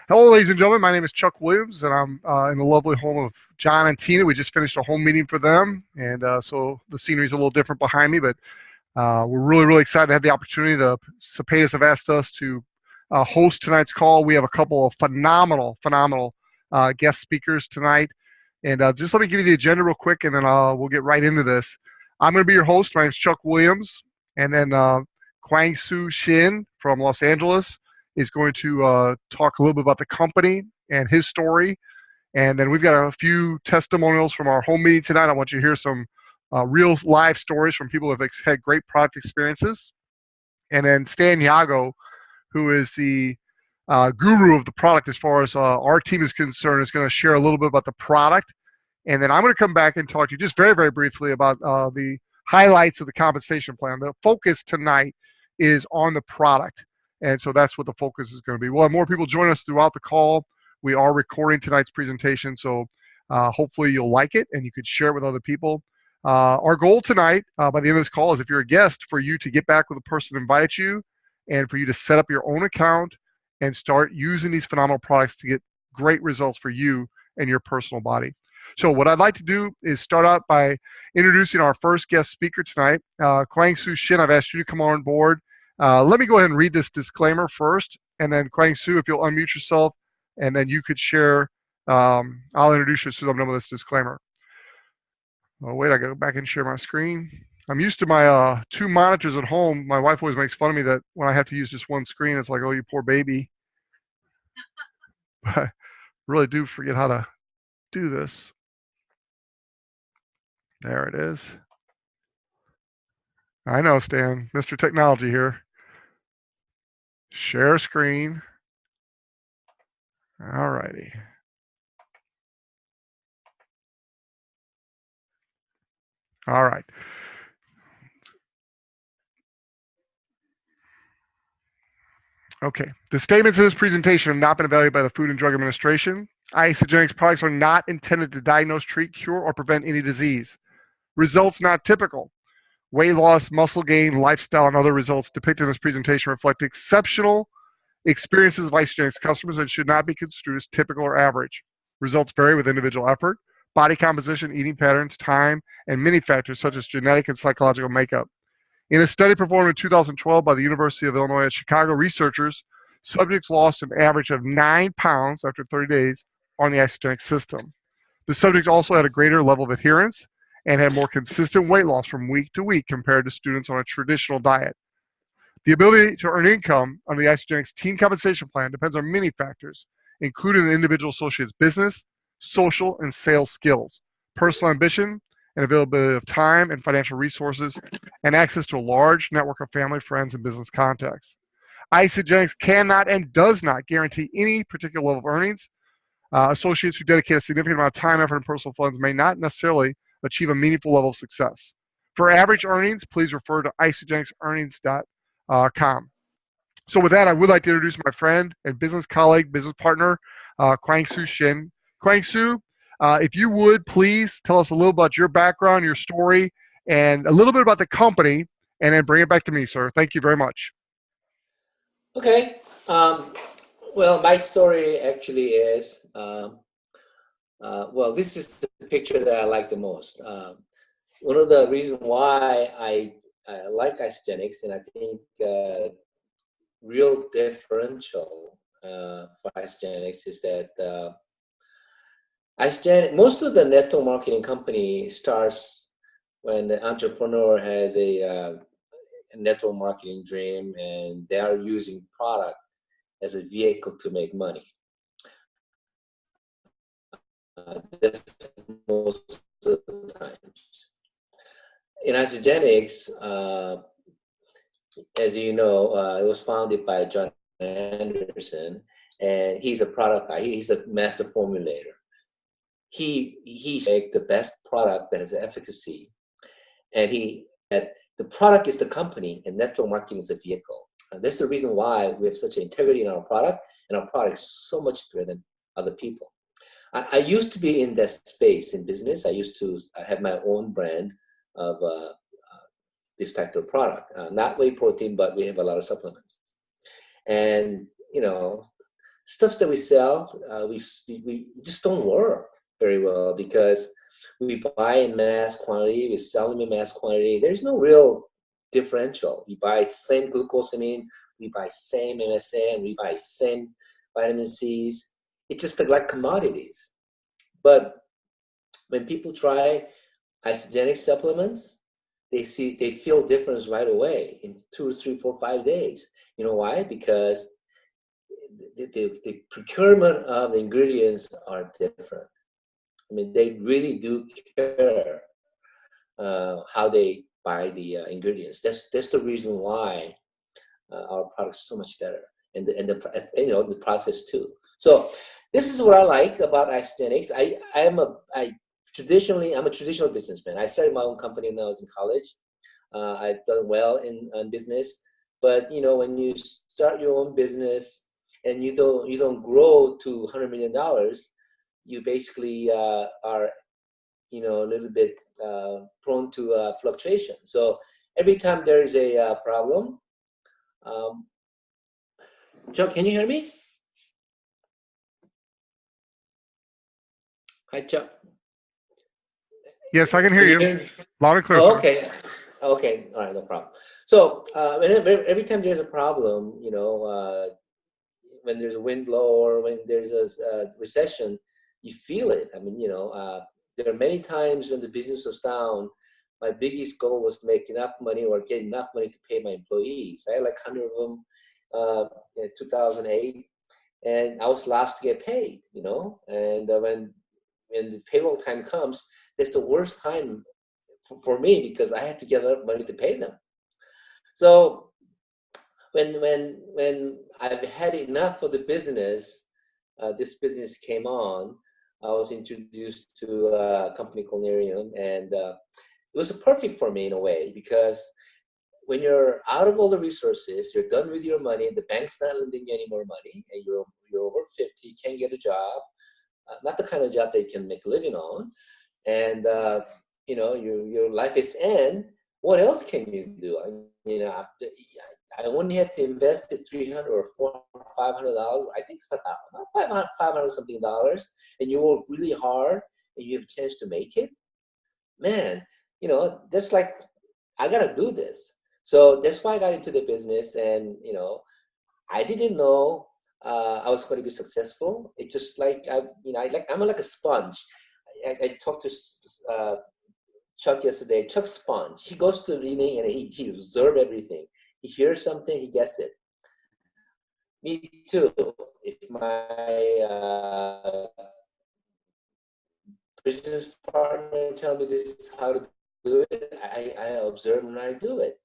Hello, ladies and gentlemen. My name is Chuck Williams, and I'm in the lovely home of John and Tina. We just finished a home meeting for them, and so the scenery is a little different behind me, but we're really, really excited to have the opportunity to. Cepedas have asked us to host tonight's call. We have a couple of phenomenal guest speakers tonight, and just let me give you the agenda real quick, and then we'll get right into this. I'm going to be your host. My name is Chuck Williams, and then Kwangsoo Shin from Los Angeles is going to talk a little bit about the company and his story. And then we've got a few testimonials from our home meeting tonight. I want you to hear some real live stories from people who have had great product experiences. And then Stan Jagow, who is the guru of the product as far as our team is concerned, is going to share a little bit about the product. And then I'm going to come back and talk to you just very, very briefly about the highlights of the compensation plan. The focus tonight is on the product. And so that's what the focus is going to be. We'll have more people join us throughout the call. We are recording tonight's presentation, so hopefully you'll like it and you could share it with other people. Our goal tonight, by the end of this call, is if you're a guest, for you to get back with the person who invited you and for you to set up your own account and start using these phenomenal products to get great results for you and your personal body. So what I'd like to do is start out by introducing our first guest speaker tonight. Kwangsoo Shin, I've asked you to come on board. Let me go ahead and read this disclaimer first, and then Kwangsoo, if you'll unmute yourself, and then you could share. I'll introduce you as soon as I'm done with this disclaimer. Oh, wait, I got to go back and share my screen. I'm used to my two monitors at home. My wife always makes fun of me that when I have to use just one screen, it's like, oh, you poor baby. But I really do forget how to do this. There it is. I know, Stan, Mr. Technology here. Share screen. All righty. All right. Okay. The statements in this presentation have not been evaluated by the Food and Drug Administration. Isagenix products are not intended to diagnose, treat, cure, or prevent any disease. Results not typical. Weight loss, muscle gain, lifestyle, and other results depicted in this presentation reflect exceptional experiences of Isagenix customers and should not be construed as typical or average. Results vary with individual effort, body composition, eating patterns, time, and many factors such as genetic and psychological makeup. In a study performed in 2012 by the University of Illinois at Chicago, researchers, subjects lost an average of 9 pounds after 30 days on the Isagenix system. The subjects also had a greater level of adherence and had more consistent weight loss from week to week compared to students on a traditional diet. The ability to earn income under the Isagenix team compensation plan depends on many factors, including an individual associate's business, social, and sales skills, personal ambition, and availability of time and financial resources, and access to a large network of family, friends, and business contacts. Isagenix cannot and does not guarantee any particular level of earnings. Associates who dedicate a significant amount of time, effort, and personal funds may not necessarily achieve a meaningful level of success. For average earnings, please refer to isagenixearnings.com. So with that, I would like to introduce my friend and business colleague, business partner, Kwangsoo Shin. Kwangsoo, if you would please tell us a little about your background, your story, and a little bit about the company, and then bring it back to me, sir. Thank you very much. Okay. Well, my story actually is, well, this is the picture that I like the most. One of the reasons why I like Isagenix, and I think real differential for Isagenix is that most of the network marketing company starts when the entrepreneur has a network marketing dream and they are using product as a vehicle to make money. That's most of the times. In Isagenix, as you know, it was founded by John Anderson, and he's a product guy. He's a master formulator. He makes the best product that has efficacy, and the product is the company, and network marketing is a vehicle. And that's the reason why we have such integrity in our product, and our product is so much better than other people. I used to be in that space in business. I used to have my own brand of this type of product. Not whey protein, but we have a lot of supplements. And, you know, stuff that we sell, we just don't work very well because we buy in mass quantity, we sell them in mass quantity. There's no real differential. We buy same glucosamine, we buy same MSM, we buy same vitamin C's. It's just like commodities. But when people try Isagenix supplements, they feel difference right away in 2 or 3, 4, 5 days. You know why? Because the procurement of the ingredients are different. I mean, they really do care how they buy the ingredients. That's the reason why our product is so much better, and the process too. So this is what I like about Isagenix. I'm a traditional businessman. I started my own company when I was in college. I've done well in business, but when you start your own business and you don't grow to $100 million, you basically are a little bit prone to fluctuation. So every time there is a problem, Chuck, can you hear me? Hi, Chuck. Yes, I can hear you. Loud and clear. Oh, okay. Okay. All right. No problem. So every time there's a problem, when there's a wind blow or when there's a recession, you feel it. I mean, there are many times when the business was down, my biggest goal was to make enough money or get enough money to pay my employees. I had like 100 of them in 2008, and I was last to get paid, and when the payroll time comes, that's the worst time for me because I had to get enough money to pay them. So when I've had enough of the business, this business came on. I was introduced to a company called Nerium, and it was perfect for me in a way because when you're out of all the resources, you're done with your money, the bank's not lending you any more money, and you're over 50, can't get a job, not the kind of job that you can make a living on, and your life is end. What else can you do? I only had to invest the $300 or $400 or $500. I think it's about $500 something dollars, and you work really hard and you have a chance to make it. Man, that's like I gotta do this. So that's why I got into the business, and I didn't know I was going to be successful. It's just like I'm like a sponge. I talked to Chuck yesterday. Chuck's sponge. He goes to the meeting and he observes everything. He hears something, he gets it. Me too. If my business partner tell me this is how to do it, I observe and I do it.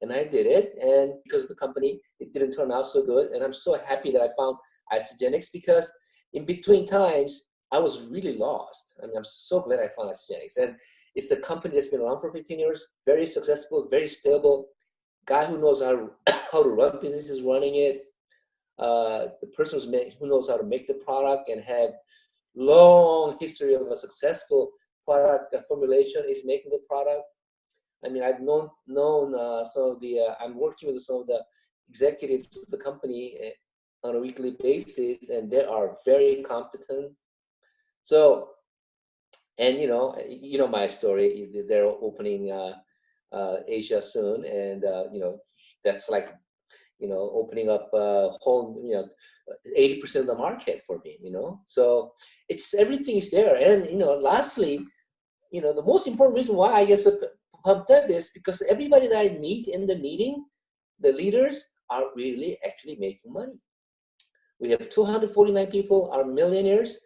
And I did it, and because the company, it didn't turn out so good, and I'm so happy that I found Isagenix because in between times, I was really lost. I mean, I'm so glad I found Isagenix. And it's the company that's been around for 15 years, very successful, very stable, guy who knows how to run businesses running it, the person who knows how to make the product and have long history of a successful product formulation is making the product. I mean, I've known some of the, I'm working with some of the executives of the company on a weekly basis, and they are very competent. So, and my story, they're opening Asia soon, and that's like, opening up a whole, 80% of the market for me, So it's everything is there, and lastly, the most important reason why I get so pumped up is because everybody that I meet in the meeting, the leaders are really actually making money. We have 249 people are millionaires.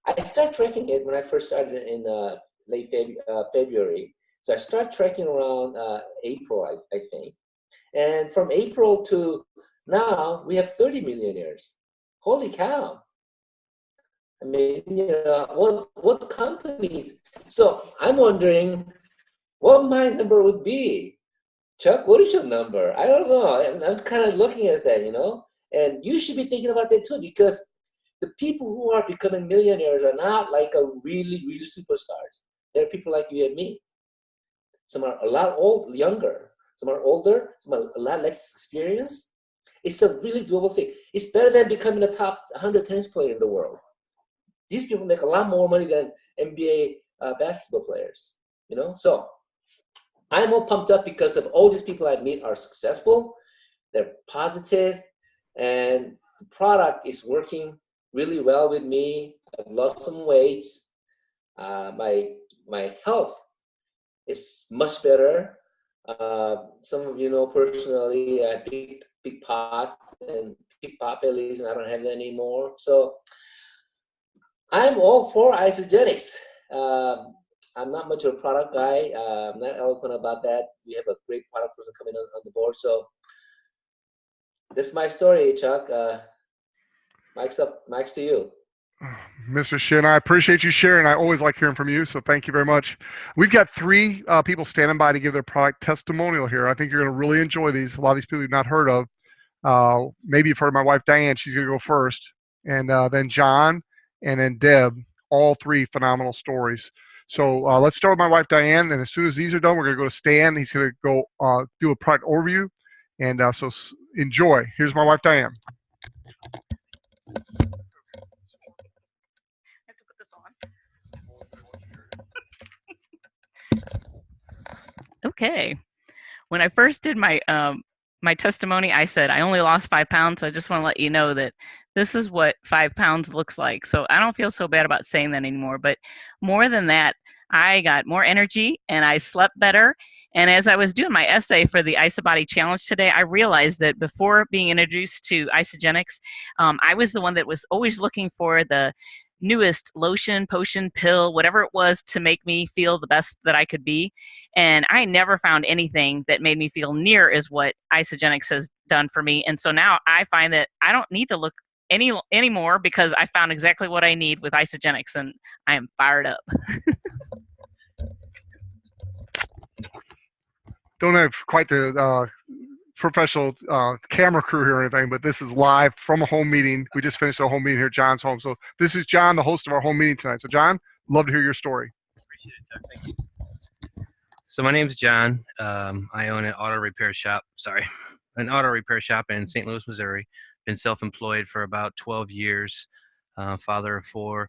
I started tracking it when I first started in late February. So I started tracking around April, I think. And from April to now, we have 30 millionaires. Holy cow. I mean, what companies? So I'm wondering what my number would be. Chuck, what is your number? I don't know. I'm kind of looking at that, and you should be thinking about that too, because the people who are becoming millionaires are not like a really, really superstars. They're people like you and me. Some are a lot younger. Some are older. Some are a lot less experienced. It's a really doable thing. It's better than becoming a top 100 tennis player in the world. These people make a lot more money than NBA basketball players, you know? So I'm all pumped up because of all these people I meet are successful, they're positive, and the product is working really well with me. I've lost some weight. My health is much better. Some of you know personally, I big pot and big pot bellies, and I don't have that anymore. So I'm all for Isagenix. I'm not much of a product guy. I'm not eloquent about that. We have a great product person coming on the board. So this is my story, Chuck. Mike's to you. Mr. Shin, I appreciate you sharing. I always like hearing from you, so thank you very much. We've got three people standing by to give their product testimonial here. I think you're going to really enjoy these. A lot of these people you've not heard of. Maybe you've heard of my wife, Diane. She's going to go first. And then John, and then Deb. All three phenomenal stories. So let's start with my wife, Diane. And as soon as these are done, we're going to go to Stan. He's going to go do a product overview. And so enjoy. Here's my wife, Diane. Okay. When I first did my my testimony, I said I only lost 5 pounds. So I just want to let you know that this is what 5 pounds looks like. So I don't feel so bad about saying that anymore. But more than that, I got more energy and I slept better. And as I was doing my essay for the IsaBody Challenge today, I realized that before being introduced to Isagenix, I was the one that was always looking for the newest lotion, potion, pill, whatever it was to make me feel the best that I could be. And I never found anything that made me feel near as what Isagenix has done for me. And so now I find that I don't need to look anymore because I found exactly what I need with Isagenix, and I am fired up. Don't have quite the professional camera crew here or anything, but this is live from a home meeting. We just finished a home meeting here at John's home. So this is John, the host of our home meeting tonight. So John, love to hear your story. Appreciate it, Chuck. Thank you. So my name's John. I own an auto repair shop in St. Louis, Missouri. Been self-employed for about 12 years, father of 4.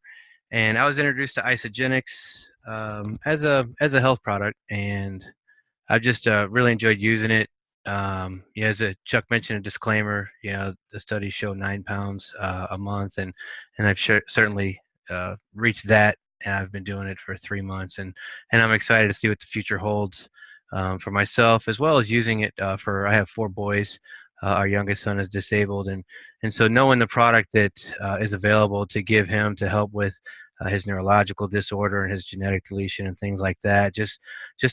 And I was introduced to Isagenix as a health product, and I've just really enjoyed using it. As Chuck mentioned, a disclaimer, the studies show 9 pounds a month, and I've certainly reached that, and I've been doing it for 3 months, and I'm excited to see what the future holds for myself, as well as using it I have 4 boys. Our youngest son is disabled, and so knowing the product that is available to give him to help with his neurological disorder and his genetic deletion and things like that, just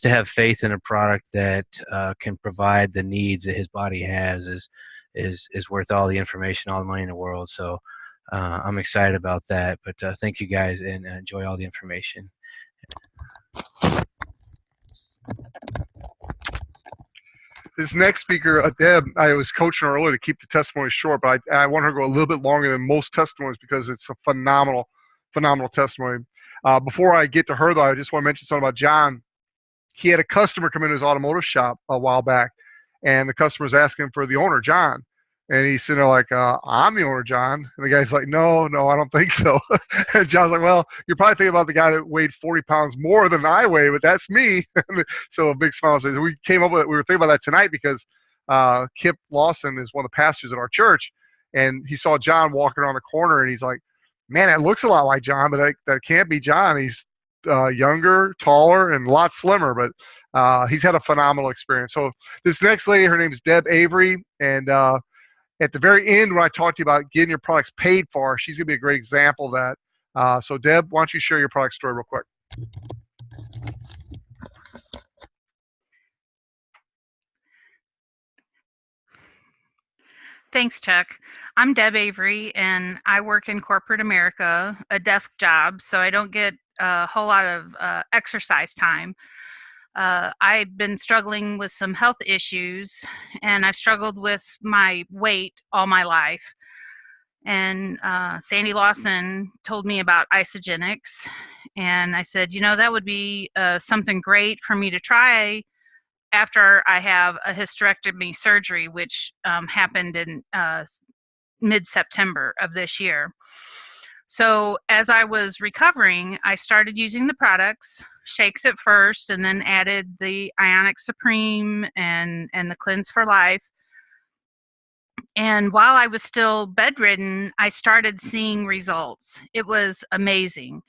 to have faith in a product that can provide the needs that his body has is worth all the information, all the money in the world. So I'm excited about that. But thank you guys, and enjoy all the information. This next speaker, Deb, I was coaching her earlier to keep the testimony short, but I want her to go a little bit longer than most testimonies because it's a phenomenal testimony. Before I get to her, though, I just want to mention something about John. He had a customer come into his automotive shop a while back, and the customer was asking for the owner, John. And he's sitting there like, I'm the owner, John. And the guy's like, no, I don't think so. And John's like, well, you're probably thinking about the guy that weighed 40 pounds more than I weigh, but that's me. So a big smile. So we were thinking about that tonight because Kip Lawson is one of the pastors at our church, and he saw John walking around the corner, and he's like, man, it looks a lot like John, but that can't be John. He's younger, taller, and a lot slimmer, but he's had a phenomenal experience. So this next lady, her name is Deb Avery, and at the very end, when I talked to you about getting your products paid for, she's going to be a great example of that. So Deb, why don't you share your product story real quick? Thanks, Chuck. I'm Deb Avery, and I work in corporate America, a desk job, so I don't get a whole lot of exercise time. I've been struggling with some health issues, and I've struggled with my weight all my life. And Sandy Lawson told me about Isagenix, and I said, that would be something great for me to try after I have a hysterectomy surgery, which happened in mid-September of this year. So as I was recovering, I started using the products, shakes at first, and then added the Ionic Supreme and the Cleanse for Life. And while I was still bedridden, I started seeing results. It was amazing.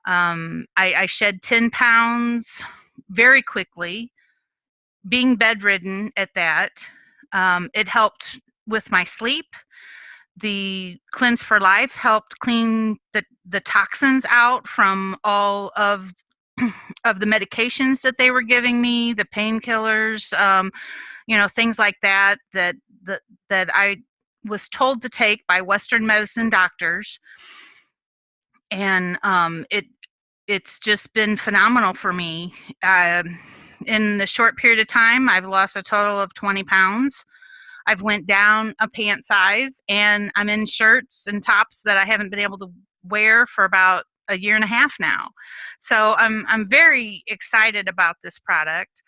I shed 10 pounds very quickly, being bedridden at that. It helped with my sleep. The Cleanse for Life helped clean the toxins out from all of the medications that they were giving me, the painkillers, things like that I was told to take by Western medicine doctors. And it's just been phenomenal for me. In the short period of time, I've lost a total of 20 pounds. I've went down a pant size, and I'm in shirts and tops that I haven't been able to wear for about a year and a half now. So I'm very excited about this product.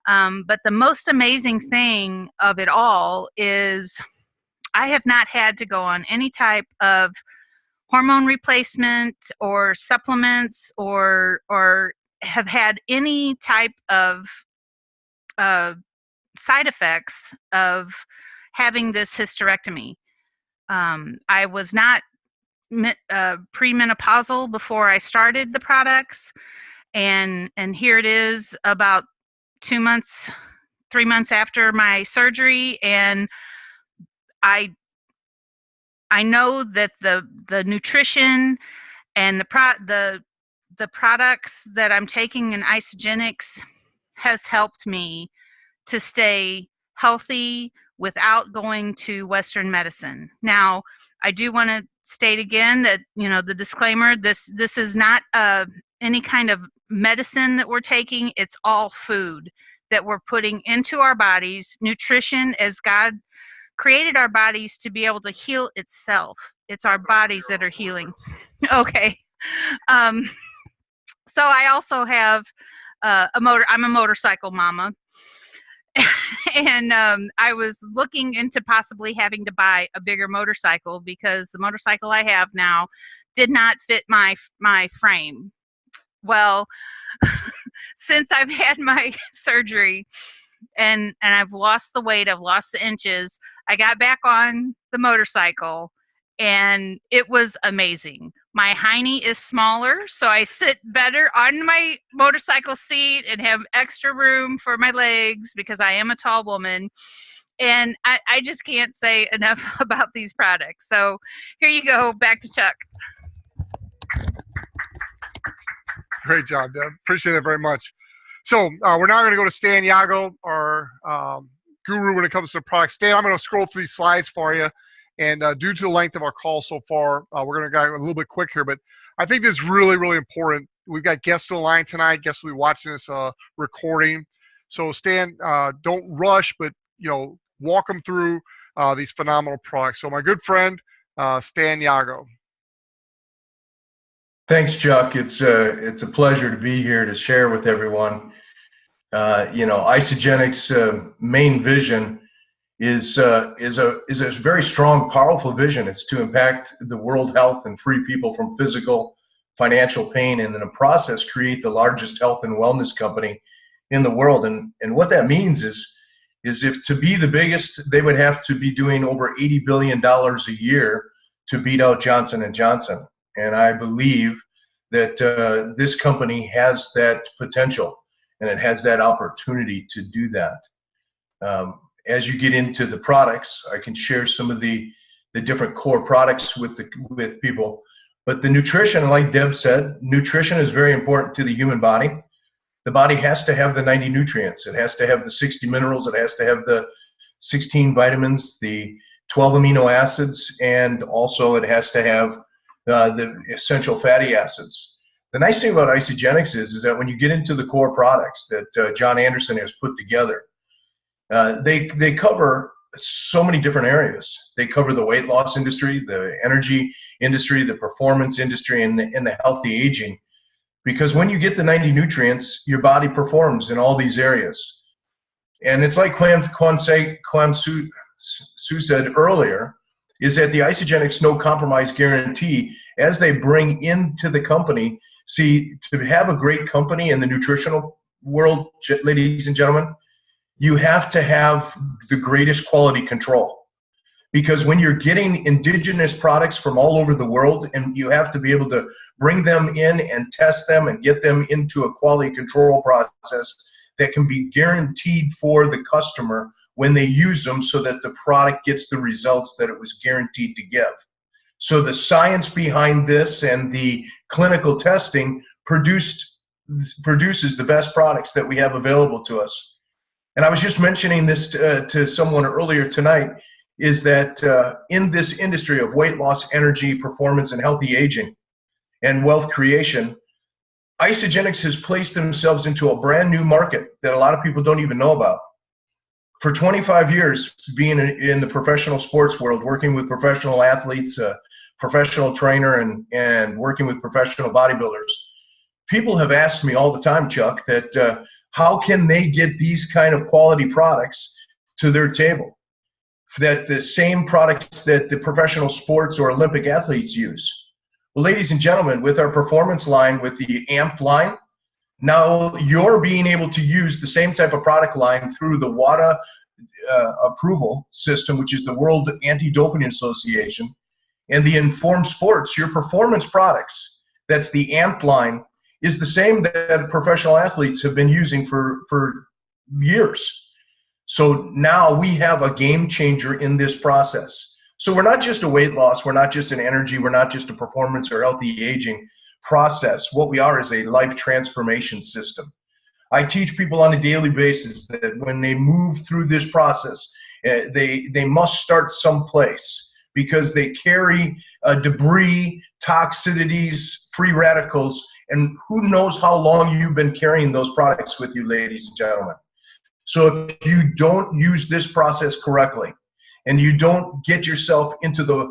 But the most amazing thing of it all is I have not had to go on any type of hormone replacement or supplements or have had any type of side effects of having this hysterectomy. I was not premenopausal before I started the products, and here it is about 3 months after my surgery, and I know that the nutrition and the products that I'm taking in Isagenix has helped me to stay healthy without going to Western medicine. Now, I do want to state again that, the disclaimer, this is not any kind of medicine that we're taking. It's all food that we're putting into our bodies, nutrition, as God created our bodies to be able to heal itself. It's our bodies that are healing. Okay. So I also have I'm a motorcycle mama. And I was looking into possibly having to buy a bigger motorcycle because the motorcycle I have now did not fit my frame. Well, since I've had my surgery and I've lost the weight, I've lost the inches, I got back on the motorcycle and it was amazing. My hiney is smaller, so I sit better on my motorcycle seat and have extra room for my legs because I am a tall woman. And I just can't say enough about these products. So here you go, back to Chuck. Great job, Deb. Appreciate it very much. So we're now going to go to Stan Jagow, our guru when it comes to products. Stan, I'm going to scroll through these slides for you. And due to the length of our call so far, we're going to go a little bit quick here. But I think this is really, really important. We've got guests on the line tonight. Guests will be watching this recording. So Stan, don't rush, but walk them through these phenomenal products. So my good friend, Stan Jagow. Thanks, Chuck. It's a pleasure to be here to share with everyone. Isagenix main vision is a very strong, powerful vision. It's to impact the world health and free people from physical, financial pain, and in the process create the largest health and wellness company in the world. And what that means is if to be the biggest, they would have to be doing over $80 billion a year to beat out Johnson & Johnson. And I believe that this company has that potential and it has that opportunity to do that. As you get into the products, I can share some of the different core products with people. But the nutrition, like Deb said, nutrition is very important to the human body. The body has to have the 90 nutrients. It has to have the 60 minerals. It has to have the 16 vitamins, the 12 amino acids, and also it has to have the essential fatty acids. The nice thing about Isagenix is that when you get into the core products that John Anderson has put together, they cover so many different areas. They cover the weight loss industry, the energy industry, the performance industry, and the healthy aging. Because when you get the 90 nutrients, your body performs in all these areas. And it's like Kwangsoo said earlier, is that the Isagenix no compromise guarantee, as they bring into the company, see, to have a great company in the nutritional world, ladies and gentlemen, you have to have the greatest quality control. Because when you're getting indigenous products from all over the world, and you have to be able to bring them in and test them and get them into a quality control process that can be guaranteed for the customer when they use them, so that the product gets the results that it was guaranteed to give. So the science behind this and the clinical testing produces the best products that we have available to us. And I was just mentioning this to someone earlier tonight, is that in this industry of weight loss, energy, performance, and healthy aging and wealth creation, Isagenix has placed themselves into a brand new market that a lot of people don't even know about. For 25 years, being in the professional sports world, working with professional athletes, professional trainer, and working with professional bodybuilders, people have asked me all the time, Chuck, that how can they get these kind of quality products to their table? That the same products that the professional sports or Olympic athletes use. Well, ladies and gentlemen, with our performance line, with the AMP line, now you're being able to use the same type of product line through the WADA approval system, which is the World Anti-Doping Association, and the Informed Sports. Your performance products, that's the AMP line, is the same that professional athletes have been using for years. So now we have a game changer in this process. So we're not just a weight loss, we're not just an energy, we're not just a performance or healthy aging process. What we are is a life transformation system. I teach people on a daily basis that when they move through this process, they must start someplace, because they carry debris, toxicities, free radicals, and who knows how long you've been carrying those products with you, ladies and gentlemen. So if you don't use this process correctly, and you don't get yourself into the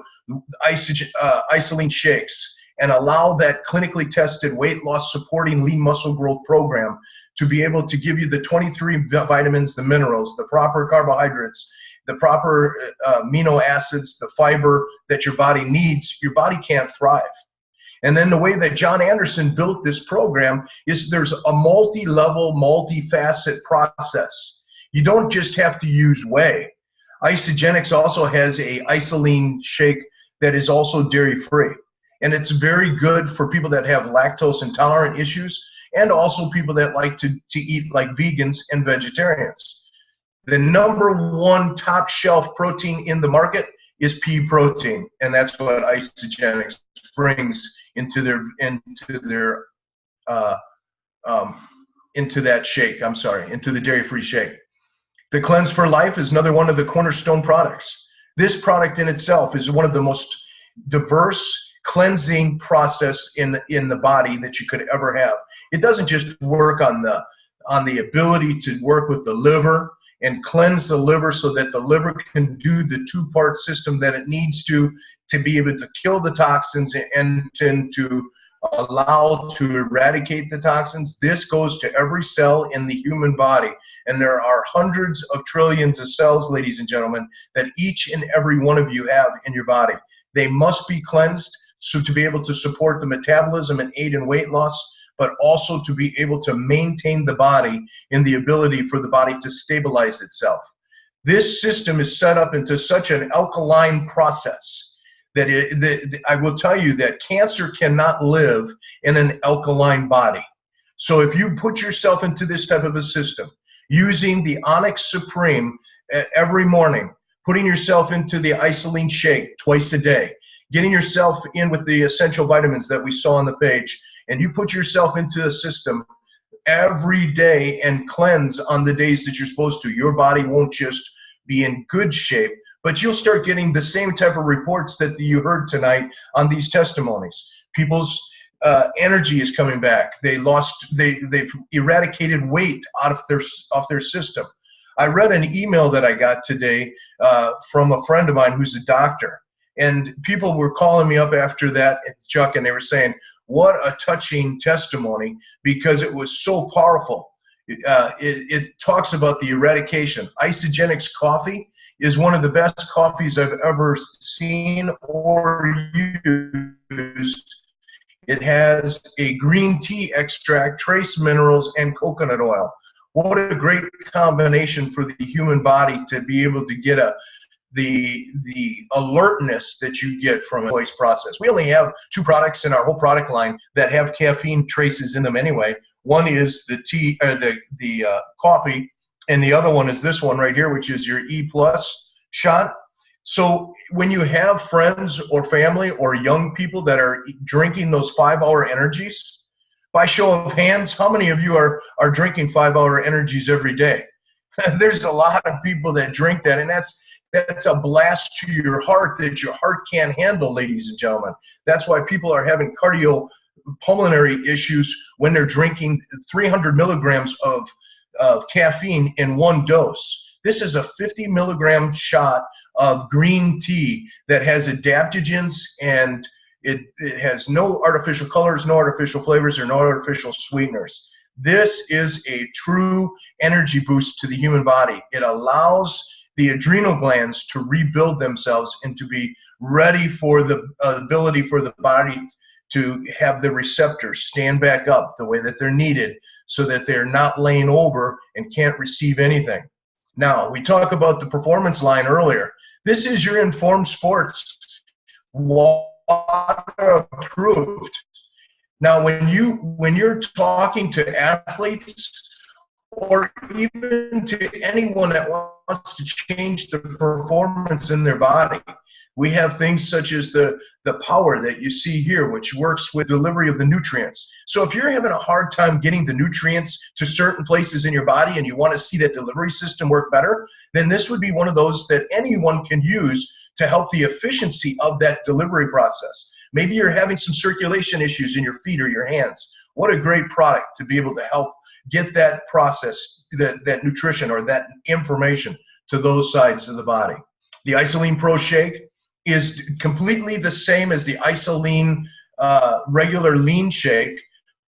Isagenix shakes and allow that clinically tested weight loss supporting lean muscle growth program to be able to give you the 23 vitamins, the minerals, the proper carbohydrates, the proper amino acids, the fiber that your body needs, your body can't thrive. And then the way that John Anderson built this program is there's a multi-level, multi-facet process. You don't just have to use whey. Isagenix also has a isolene shake that is also dairy-free. And it's very good for people that have lactose intolerant issues, and also people that like to eat like vegans and vegetarians. The #1 top shelf protein in the market is pea protein, and that's what Isagenix brings into that shake. I'm sorry, into the dairy-free shake. The Cleanse for Life is another one of the cornerstone products. This product in itself is one of the most diverse cleansing process in the body that you could ever have. It doesn't just work on the ability to work with the liver and cleanse the liver so that the liver can do the two-part system that it needs to be able to kill the toxins and to allow to eradicate the toxins. This goes to every cell in the human body. And there are hundreds of trillions of cells, ladies and gentlemen, that each and every one of you have in your body. They must be cleansed so to be able to support the metabolism and aid in weight loss, but also to be able to maintain the body in the ability for the body to stabilize itself. This system is set up into such an alkaline process that I will tell you that cancer cannot live in an alkaline body. So if you put yourself into this type of a system, using the Onyx Supreme every morning, putting yourself into the isolene shake twice a day, getting yourself in with the essential vitamins that we saw on the page, and you put yourself into a system every day and cleanse on the days that you're supposed to, your body won't just be in good shape, but you'll start getting the same type of reports that you heard tonight on these testimonies. People's energy is coming back. They've eradicated weight off their system. I read an email that I got today from a friend of mine who's a doctor, and people were calling me up after that, Chuck, and they were saying, what a touching testimony, because it was so powerful. it talks about the eradication. Isagenix coffee is one of the best coffees I've ever seen or used. It has a green tea extract, trace minerals, and coconut oil. What a great combination for the human body to be able to get the alertness that you get from a voice process. We only have 2 products in our whole product line that have caffeine traces in them anyway. One is the tea, the coffee, and the other one is this one right here, which is your E+ shot. So when you have friends or family or young people that are drinking those 5-hour energies, by show of hands, how many of you are drinking 5-hour energies every day? There's a lot of people that drink that, and that's a blast to your heart that your heart can't handle, ladies and gentlemen. That's why people are having cardiopulmonary issues when they're drinking 300 milligrams of caffeine in one dose. This is a 50 milligram shot of green tea that has adaptogens, and it has no artificial colors, no artificial flavors, or no artificial sweeteners. This is a true energy boost to the human body. It allows the adrenal glands to rebuild themselves and to be ready for the ability for the body to have the receptors stand back up the way that they're needed so that they're not laying over and can't receive anything. Now, we talked about the performance line earlier. This is your Informed Sports water approved. Now, when you're talking to athletes or even to anyone that wants to change the performance in their body, we have things such as the power that you see here, which works with delivery of the nutrients. So if you're having a hard time getting the nutrients to certain places in your body and you want to see that delivery system work better, then this would be one of those that anyone can use to help the efficiency of that delivery process. Maybe you're having some circulation issues in your feet or your hands. What a great product to be able to help get that process, that nutrition or that information to those sides of the body. The Isoline Pro Shake is completely the same as the Isoline regular lean shake,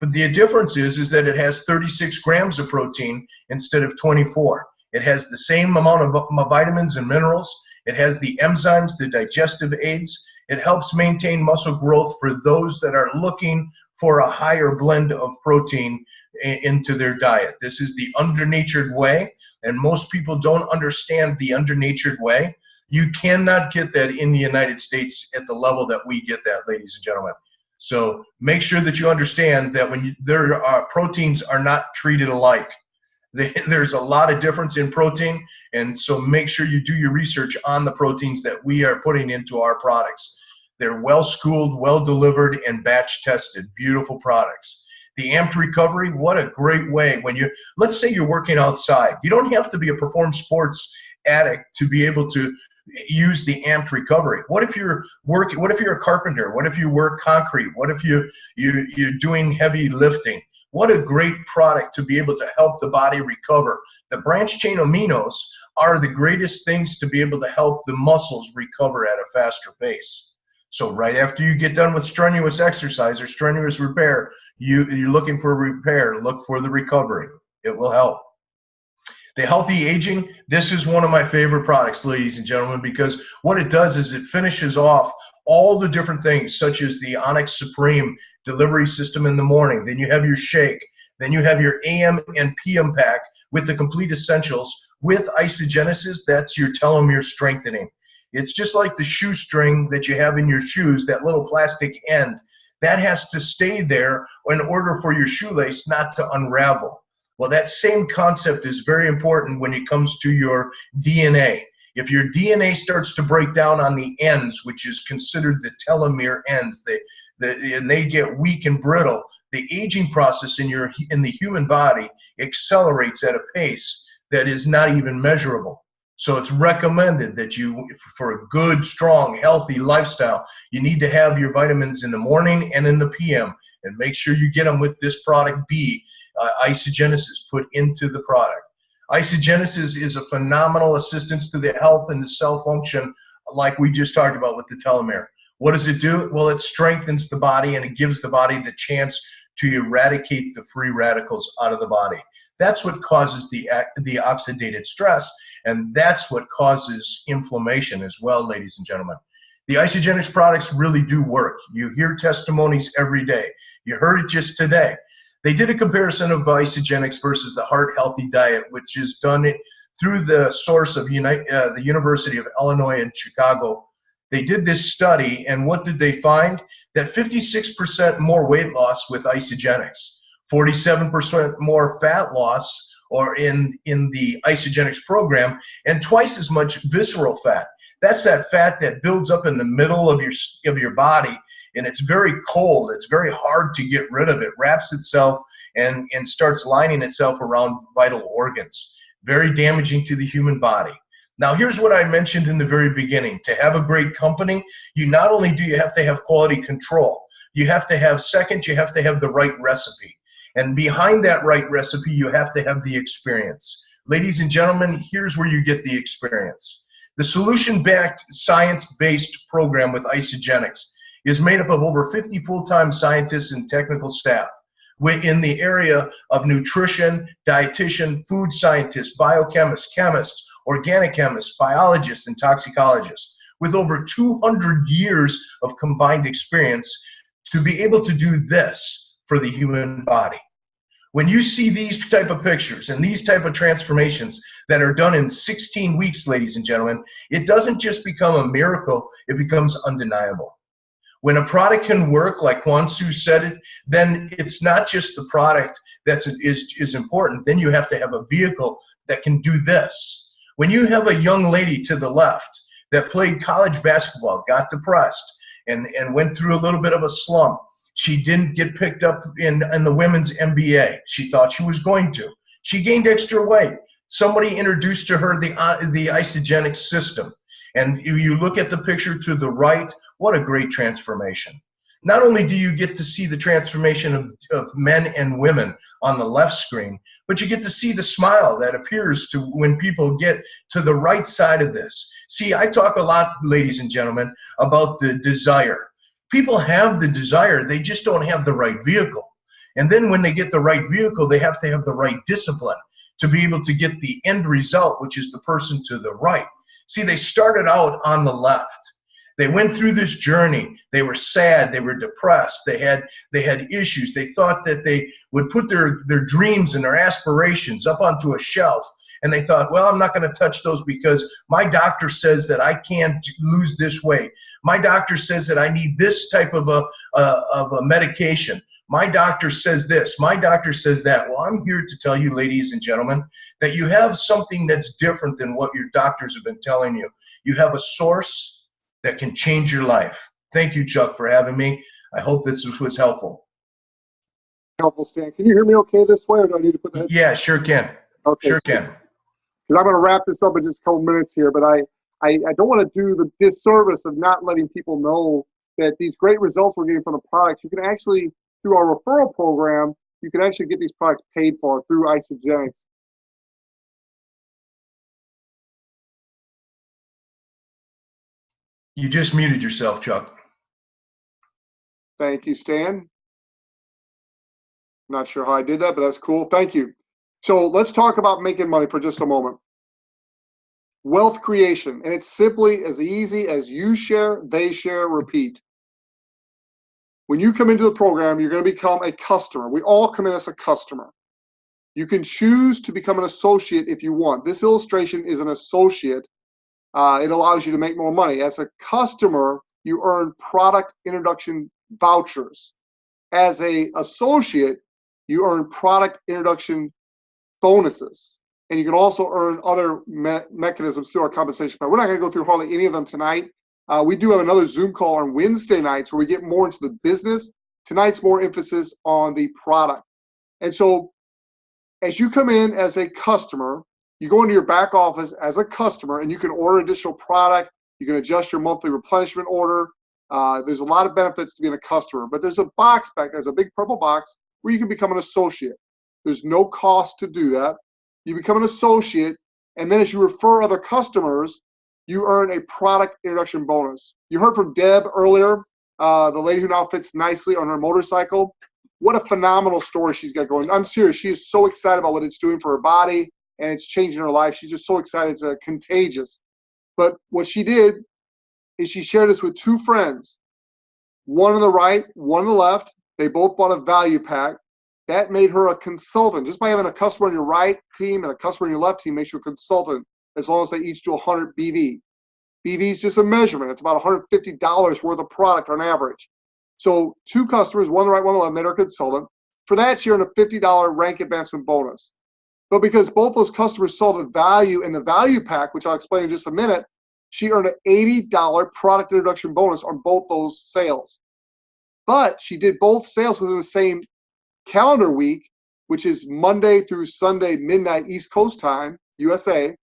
but the difference is that it has 36 grams of protein instead of 24. It has the same amount of vitamins and minerals. It has the enzymes, the digestive aids. It helps maintain muscle growth for those that are looking for a higher blend of protein into their diet. This is the undernatured way, and most people don't understand the undernatured way. You cannot get that in the United States at the level that we get that, ladies and gentlemen. So make sure that you understand that when proteins are not treated alike. There's a lot of difference in protein, and so make sure you do your research on the proteins that we are putting into our products. They're well schooled, well delivered, and batch tested. Beautiful products. The Amped Recovery, what a great way when let's say you're working outside. You don't have to be a Perform Sports addict to be able to use the Amped Recovery. What if you're a carpenter? What if you work concrete? What if you're doing heavy lifting? What a great product to be able to help the body recover. The branched chain aminos are the greatest things to be able to help the muscles recover at a faster pace. So right after you get done with strenuous exercise or strenuous repair, you're looking for a repair, look for the recovery. It will help. The Healthy Aging, this is one of my favorite products, ladies and gentlemen, because what it does is it finishes off all the different things, such as the Onyx Supreme delivery system in the morning. Then you have your shake. Then you have your AM and PM pack with the complete essentials. With Isagenesis, that's your telomere strengthening. It's just like the shoestring that you have in your shoes, that little plastic end. That has to stay there in order for your shoelace not to unravel. Well, that same concept is very important when it comes to your DNA. If your DNA starts to break down on the ends, which is considered the telomere ends, and they get weak and brittle, the aging process in the human body accelerates at a pace that is not even measurable. So it's recommended that for a good, strong, healthy lifestyle, you need to have your vitamins in the morning and in the PM, and make sure you get them with this product B, Isagenesis, put into the product. Isagenesis is a phenomenal assistance to the health and the cell function, like we just talked about with the telomere. What does it do? Well, it strengthens the body, and it gives the body the chance to eradicate the free radicals out of the body. That's what causes the oxidated stress, and that's what causes inflammation as well, ladies and gentlemen. The Isagenix products really do work. You hear testimonies every day. You heard it just today. They did a comparison of Isagenix versus the Heart Healthy Diet, which is done through the source of the University of Illinois in Chicago. They did this study, and what did they find? That 56% more weight loss with Isagenix, 47% more fat loss or in the Isagenix program, and twice as much visceral fat. That's that fat that builds up in the middle of your body, and it's very cold. It's very hard to get rid of. It wraps itself and starts lining itself around vital organs. Very damaging to the human body. Now, here's what I mentioned in the very beginning. To have a great company, you not only do you have to have quality control, you have to have the right recipe. And behind that right recipe, you have to have the experience. Ladies and gentlemen, here's where you get the experience. The solution-backed, science-based program with Isagenix is made up of over 50 full-time scientists and technical staff in the area of nutrition, dietitian, food scientists, biochemists, chemists, organic chemists, biologists, and toxicologists, with over 200 years of combined experience to be able to do this for the human body. When you see these type of pictures and these type of transformations that are done in 16 weeks, ladies and gentlemen, it doesn't just become a miracle, it becomes undeniable. When a product can work, like Kwangsoo said it, then it's not just the product that is important. Then you have to have a vehicle that can do this. When you have a young lady to the left that played college basketball, got depressed, and went through a little bit of a slump, she didn't get picked up in the women's NBA. She thought she was going to. She gained extra weight. Somebody introduced to her the Isagenix system. And if you look at the picture to the right, what a great transformation. Not only do you get to see the transformation of men and women on the left screen, but you get to see the smile that appears to when people get to the right side of this. See, I talk a lot, ladies and gentlemen, about the desire. People have the desire, they just don't have the right vehicle. And then when they get the right vehicle, they have to have the right discipline to be able to get the end result, which is the person to the right. See, they started out on the left. They went through this journey. They were sad. They were depressed. They had issues. They thought that they would put their dreams and their aspirations up onto a shelf. And they thought, well, I'm not going to touch those because my doctor says that I can't lose this weight. My doctor says that I need this type of a medication. My doctor says this. My doctor says that. Well, I'm here to tell you, ladies and gentlemen, that you have something that's different than what your doctors have been telling you. You have a source that can change your life. Thank you, Chuck, for having me. I hope this was helpful. Helpful, Stan. Can you hear me okay this way, or do I need to put the headset? Yeah, sure can. Okay, sure can. Because I'm going to wrap this up in just a couple minutes here, but I don't want to do the disservice of not letting people know that these great results we're getting from the products, you can actually, through our referral program, you can actually get these products paid for through Isagenix. You just muted yourself, Chuck. Thank you, Stan. Not sure how I did that, but that's cool. Thank you. So let's talk about making money for just a moment. Wealth creation, and it's simply as easy as you share, they share, repeat. When you come into the program, you're going to become a customer. We all come in as a customer. You can choose to become an associate if you want. This illustration is an associate. It allows you to make more money. As a customer, you earn product introduction vouchers. As an associate, you earn product introduction bonuses. And you can also earn other mechanisms through our compensation plan. We're not going to go through hardly any of them tonight. We do have another Zoom call on Wednesday nights where we get more into the business. Tonight's more emphasis on the product. And so as you come in as a customer, you go into your back office as a customer and you can order additional product. You can adjust your monthly replenishment order. There's a lot of benefits to being a customer, but there's a box back there's a big purple box where you can become an associate. There's no cost to do that. You become an associate, and then as you refer other customers, you earn a product introduction bonus. You heard from Deb earlier, the lady who now fits nicely on her motorcycle. what a phenomenal story she's got going. I'm serious. She is so excited about what it's doing for her body, and it's changing her life. She's just so excited. It's contagious. But what she did is she shared this with two friends, one on the right, one on the left. They both bought a value pack. That made her a consultant. Just by having a customer on your right team and a customer on your left team makes you a consultant, as long as they each do 100 BV. BV is just a measurement. It's about $150 worth of product on average. So two customers, one on the right, one on the left, made her a consultant. For that, she earned a $50 rank advancement bonus. But because both those customers saw the value in the value pack, which I'll explain in just a minute, she earned an $80 product introduction bonus on both those sales. But she did both sales within the same calendar week, which is Monday through Sunday, midnight East Coast time, USA.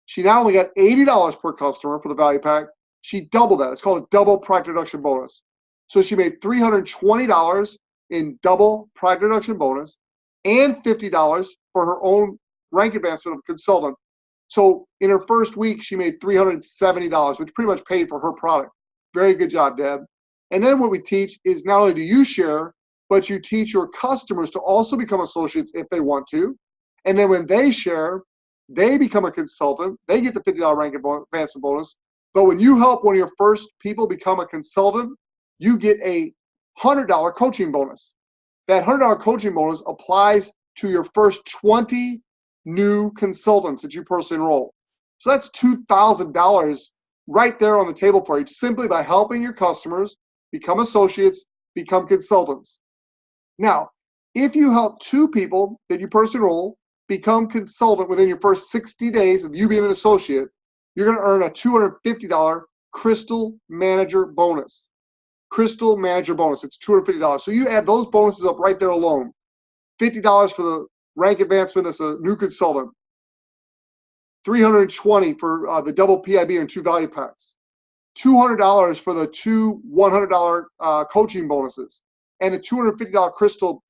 She not only got $80 per customer for the value pack, she doubled that. It's called a double product introduction bonus. So she made $320 in double product introduction bonus and $50 for her own rank advancement of consultant. So in her first week, she made $370, which pretty much paid for her product. Very good job, Deb. And then what we teach is not only do you share, but you teach your customers to also become associates if they want to. And then when they share, they become a consultant. They get the $50 rank advancement bonus. But when you help one of your first people become a consultant, you get a $100 coaching bonus. That $100 coaching bonus applies to your first 20 new consultants that you personally enroll. So that's $2,000 right there on the table for you, simply by helping your customers become associates, become consultants. Now, if you help two people that you personally enroll become consultant within your first 60 days of you being an associate, you're going to earn a $250 Crystal Manager bonus. Crystal Manager bonus. It's $250. So you add those bonuses up right there alone. $50 for the rank advancement as a new consultant. $320 for the double PIB and two value packs. $200 for the two $100 coaching bonuses. And a $250 Crystal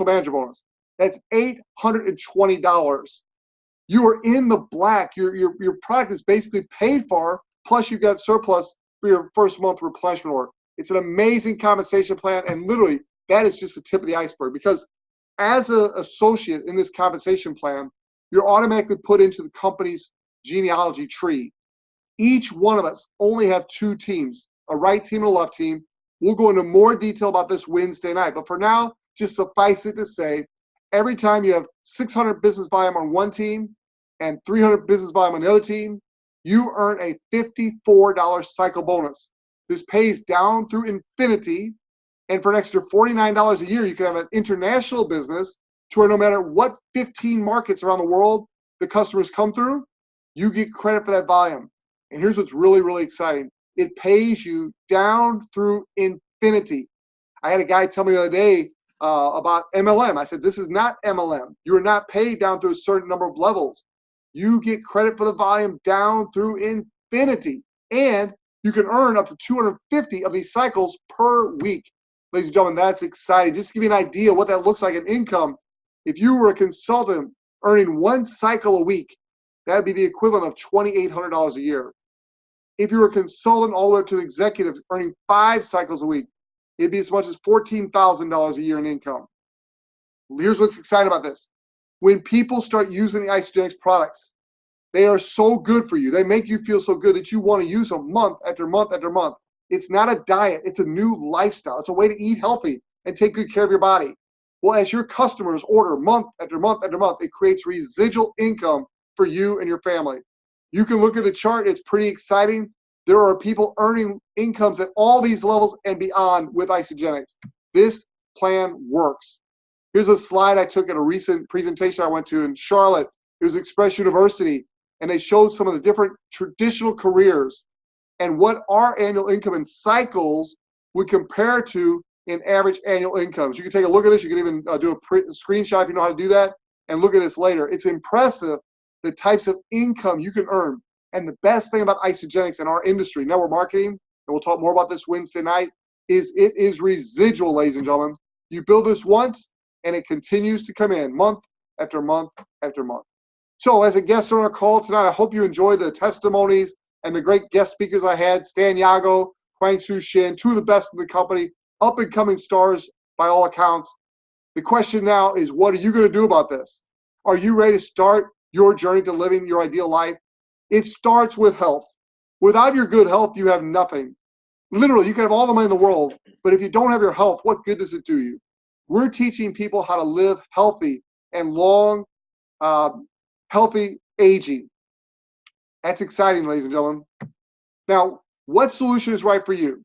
Manager bonus. That's $820. You are in the black. Your product is basically paid for, plus you've got surplus for your first month replenishment order. It's an amazing compensation plan, and literally that is just the tip of the iceberg, because as an associate in this compensation plan, you're automatically put into the company's genealogy tree. Each one of us only have two teams, a right team and a left team. We'll go into more detail about this Wednesday night, but for now, just suffice it to say, every time you have 600 business volume on one team and 300 business volume on the other team, you earn a $54 cycle bonus. This pays down through infinity, and for an extra $49 a year, you can have an international business to where no matter what 15 markets around the world the customers come through, you get credit for that volume. And here's what's really, really exciting. It pays you down through infinity. I had a guy tell me the other day about MLM. I said, this is not MLM. You are not paid down to a certain number of levels. You get credit for the volume down through infinity. And you can earn up to 250 of these cycles per week. Ladies and gentlemen, that's exciting. Just to give you an idea what that looks like in income, if you were a consultant earning one cycle a week, that would be the equivalent of $2,800 a year. If you were a consultant all the way up to an executive earning 5 cycles a week, it'd be as much as $14,000 a year in income. Here's what's exciting about this. When people start using the Isagenix products, they are so good for you. They make you feel so good that you want to use them month after month after month. It's not a diet. It's a new lifestyle. It's a way to eat healthy and take good care of your body. Well, as your customers order month after month after month, it creates residual income for you and your family. You can look at the chart. It's pretty exciting. There are people earning incomes at all these levels and beyond with Isagenix. This plan works. Here's a slide I took at a recent presentation I went to in Charlotte. It was Express University, and they showed some of the different traditional careers and what our annual income in cycles would compare to in average annual incomes. You can take a look at this. You can even do a screenshot if you know how to do that and look at this later. It's impressive the types of income you can earn. And the best thing about Isagenix in our industry, network marketing, and we'll talk more about this Wednesday night, is it is residual, ladies and gentlemen. You build this once, and it continues to come in month after month after month. So as a guest on our call tonight, I hope you enjoy the testimonies and the great guest speakers I had, Stan Jagow, Kwangsoo Shin, two of the best in the company, up-and-coming stars by all accounts. The question now is, what are you going to do about this? Are you ready to start your journey to living your ideal life? It starts with health. Without your good health, you have nothing. Literally, you can have all the money in the world, but if you don't have your health, what good does it do you? We're teaching people how to live healthy and long, healthy aging. That's exciting, ladies and gentlemen. Now, what solution is right for you?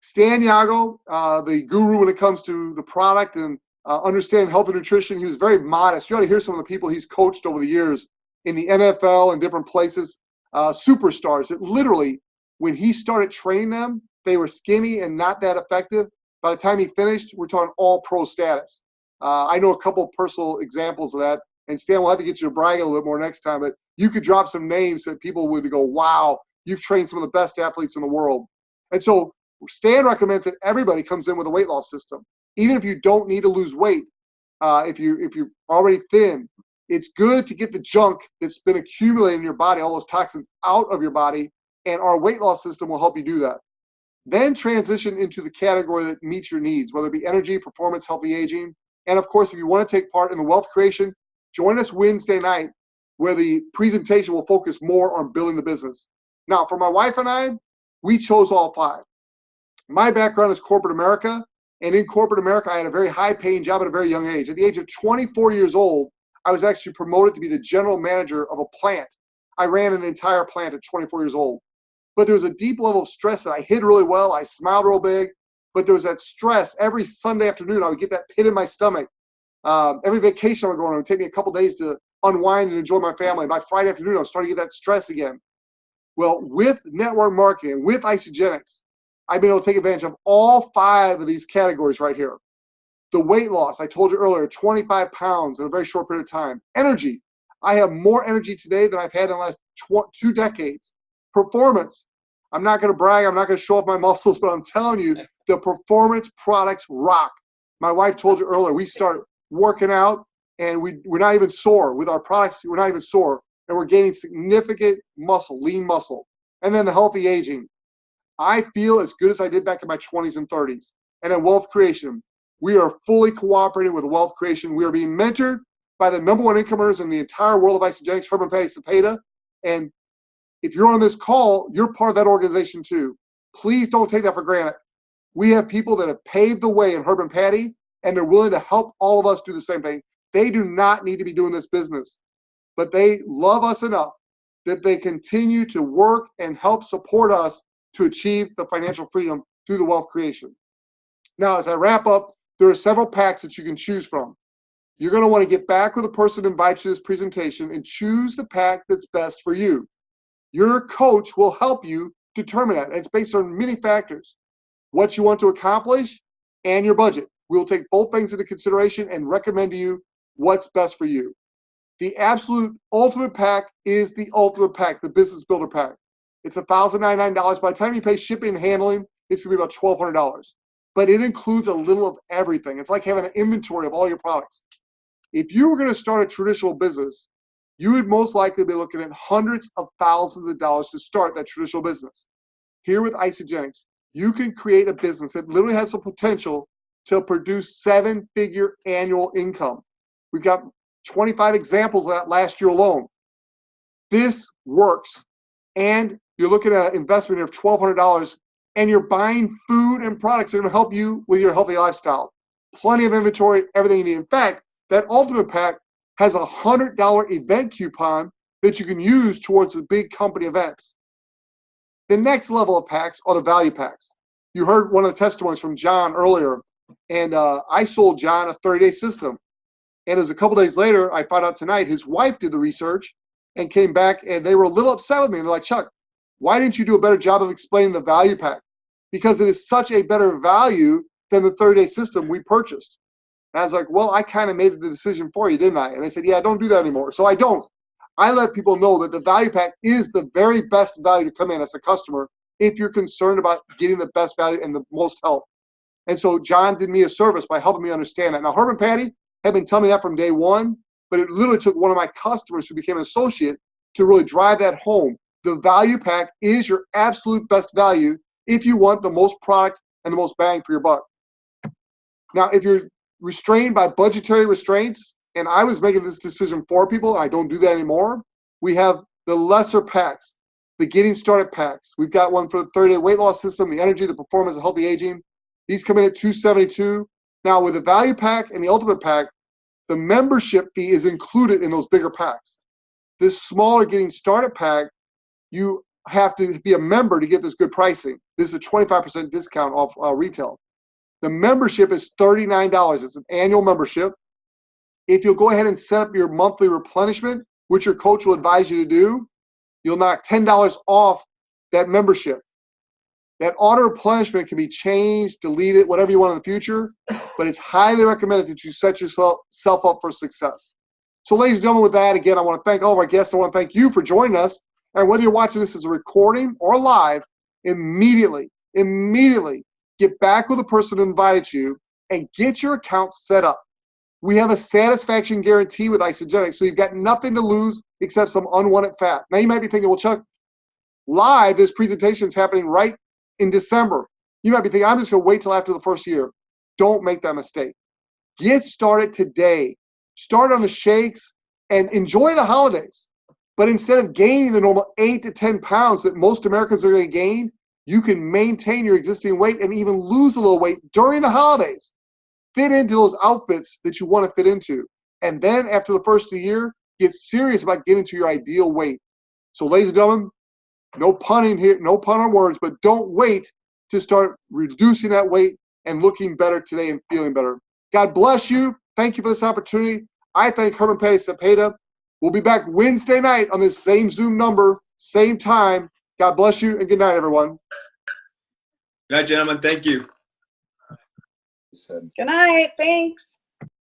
Stan Jagow, the guru when it comes to the product and understanding health and nutrition, he was very modest. You ought to hear some of the people he's coached over the years in the NFL and different places, superstars that literally, when he started training them, they were skinny and not that effective. By the time he finished, we're talking all pro status. I know a couple of personal examples of that, and Stan, we'll have to get you to brag a little bit more next time, but you could drop some names that people would go, wow, you've trained some of the best athletes in the world. And so Stan recommends that everybody comes in with a weight loss system. Even if you don't need to lose weight, if you're already thin, it's good to get the junk that's been accumulating in your body, all those toxins out of your body, and our weight loss system will help you do that. Then transition into the category that meets your needs, whether it be energy, performance, healthy aging. And of course, if you want to take part in the wealth creation, join us Wednesday night, where the presentation will focus more on building the business. Now, for my wife and I, we chose all 5. My background is corporate America, and in corporate America, I had a very high-paying job at a very young age. At the age of 24 years old, I was actually promoted to be the general manager of a plant. I ran an entire plant at 24 years old. But there was a deep level of stress that I hid really well. I smiled real big, but there was that stress. Every Sunday afternoon, I would get that pit in my stomach. Every vacation I would go on, it would take me a couple days to unwind and enjoy my family. By Friday afternoon, I was starting to get that stress again. Well, with network marketing, with Isagenix, I've been able to take advantage of all 5 of these categories right here. The weight loss, I told you earlier, 25 pounds in a very short period of time. Energy, I have more energy today than I've had in the last 2 decades. Performance, I'm not going to brag, I'm not going to show off my muscles, but I'm telling you, the performance products rock. My wife told you earlier, we start working out and we're not even sore. With our products, we're not even sore. And we're gaining significant muscle, lean muscle. And then the healthy aging. I feel as good as I did back in my 20s and 30s. And in wealth creation, we are fully cooperating with wealth creation. We are being mentored by the #1 income earners in the entire world of Isagenix, Herb and Patty Cepeda. And if you're on this call, you're part of that organization too. Please don't take that for granted. We have people that have paved the way in Herb and Patty, and they're willing to help all of us do the same thing. They do not need to be doing this business, but they love us enough that they continue to work and help support us to achieve the financial freedom through the wealth creation. Now, as I wrap up, there are several packs that you can choose from. You're going to want to get back with the person who invites you to this presentation and choose the pack that's best for you. Your coach will help you determine that. It's based on many factors. What you want to accomplish and your budget. We will take both things into consideration and recommend to you what's best for you. The absolute ultimate pack is the ultimate pack, the Business Builder Pack. It's $1,099. By the time you pay shipping and handling, it's going to be about $1,200. But it includes a little of everything. It's like having an inventory of all your products. If you were going to start a traditional business, you would most likely be looking at hundreds of thousands of dollars to start that traditional business. Here with Isagenix, you can create a business that literally has the potential to produce 7-figure annual income. We've got 25 examples of that last year alone. This works. And you're looking at an investment of $1,200, and you're buying food and products that are going to help you with your healthy lifestyle. Plenty of inventory, everything you need. In fact, that Ultimate Pack has a $100 event coupon that you can use towards the big company events. The next level of packs are the value packs. You heard one of the testimonies from John earlier, and I sold John a 30-day system. And it was a couple days later, I found out tonight, his wife did the research and came back, and they were a little upset with me. They're like, Chuck, why didn't you do a better job of explaining the value pack? Because it is such a better value than the 30-day system we purchased. And I was like, well, I kind of made the decision for you, didn't I? And they said, yeah, don't do that anymore. So I don't. I let people know that the value pack is the very best value to come in as a customer if you're concerned about getting the best value and the most health. And so John did me a service by helping me understand that. Now, Herb and Patty have been telling me that from day one, but it literally took one of my customers who became an associate to really drive that home. The value pack is your absolute best value if you want the most product and the most bang for your buck. Now, if you're restrained by budgetary restraints, and I was making this decision for people, I don't do that anymore, we have the lesser packs, the getting started packs. We've got one for the 30-day weight loss system, the energy, the performance, the healthy aging. These come in at $272. Now, with the value pack and the ultimate pack, the membership fee is included in those bigger packs. This smaller getting started pack, you have to be a member to get this good pricing. This is a 25% discount off retail. The membership is $39. It's an annual membership. If you'll go ahead and set up your monthly replenishment, which your coach will advise you to do, you'll knock $10 off that membership. That auto replenishment can be changed, deleted, whatever you want in the future, but it's highly recommended that you set yourself up for success. So ladies and gentlemen, with that, again, I want to thank all of our guests. I want to thank you for joining us. And whether you're watching this as a recording or live, immediately get back with the person who invited you and get your account set up. We have a satisfaction guarantee with Isagenix, so you've got nothing to lose except some unwanted fat. Now you might be thinking, well, Chuck, live, this presentation is happening right in December. You might be thinking, I'm just going to wait till after the first year. Don't make that mistake. Get started today. Start on the shakes and enjoy the holidays. But instead of gaining the normal 8 to 10 pounds that most Americans are going to gain, you can maintain your existing weight and even lose a little weight during the holidays. Fit into those outfits that you want to fit into. And then after the first year, get serious about getting to your ideal weight. So ladies and gentlemen, no punning here, no pun on words, but don't wait to start reducing that weight and looking better today and feeling better. God bless you. Thank you for this opportunity. I thank Herman Petty Cepeda. We'll be back Wednesday night on this same Zoom number, same time. God bless you and good night, everyone. Good night, gentlemen. Thank you. Good night. Thanks.